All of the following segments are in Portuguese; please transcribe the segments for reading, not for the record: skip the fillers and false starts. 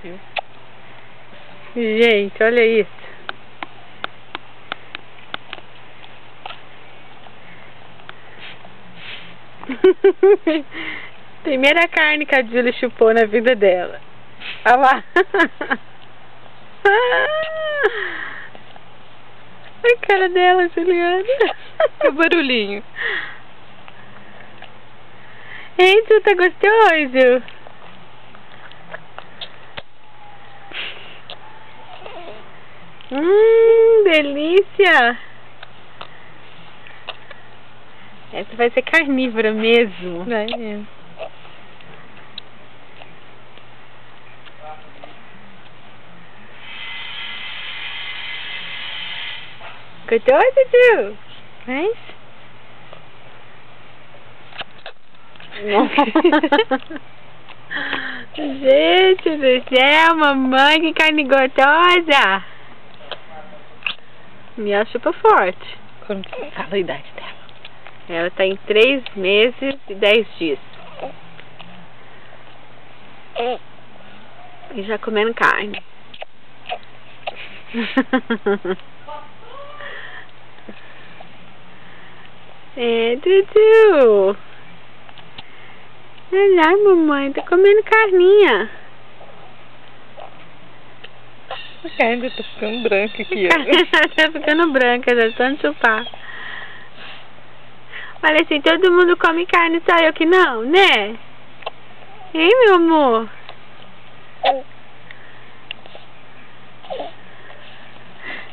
viu? Gente, olha isso. Primeira carne que a Julie chupou na vida dela. Olha lá. A cara dela, Juliana. Que barulhinho. Ei, Ju, tá gostoso? Delícia! Essa vai ser carnívora mesmo. Vai mesmo. Gostoso, Ju? Mas... Gente do céu, mamãe, que carne gostosa! Minha chupa forte. Quando que fala a idade dela? Ela tá em 3 meses e 10 dias. E já comendo carne. É, Dudu. Olha lá, mamãe, tá comendo carninha. A carne tá ficando branca aqui, ó. Tá ficando branca, já tanto chupar. Olha assim, todo mundo come carne, só eu que não, né? Hein, meu amor? Deixa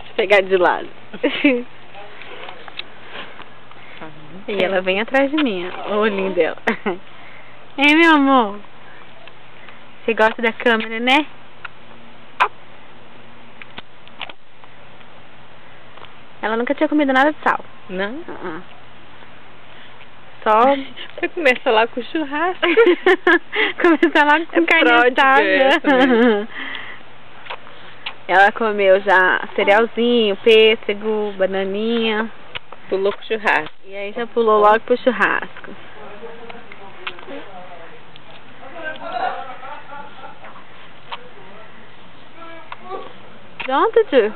eu pegar de lado. E ela vem atrás de mim, ó, o olhinho dela. Hein, meu amor? Você gosta da câmera, né? Ela nunca tinha comido nada de sal. Não? Só... Você começa lá com churrasco. Começa lá com carne assada. Ela comeu já cerealzinho, pêssego, bananinha. Pulou pro churrasco. E aí já pulou logo pro churrasco. Pronto, Ju.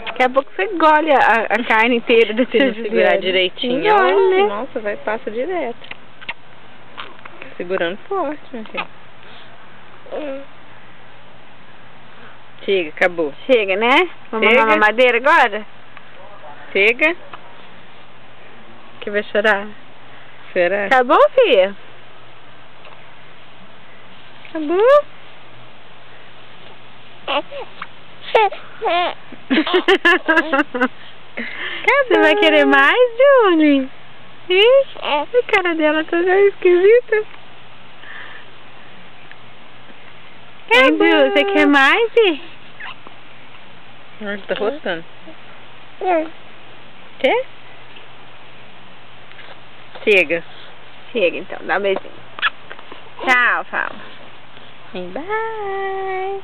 Daqui a pouco você engole a carne inteira da Se não segurar direitinho, engole, né? Nossa, vai passa direto. Segurando forte, meu filho. Chega, acabou. Chega, né? Vamos Chega. mamar mamadeira agora? Chega. Que vai chorar? Será? Acabou, filha? Acabou? Você vai querer mais, Julie? A cara dela tá já esquisita. Hein, Ju, você quer mais? Ele tá rotando. Quer? Chega. Chega então, dá um beijinho. Tchau, fala. Bye.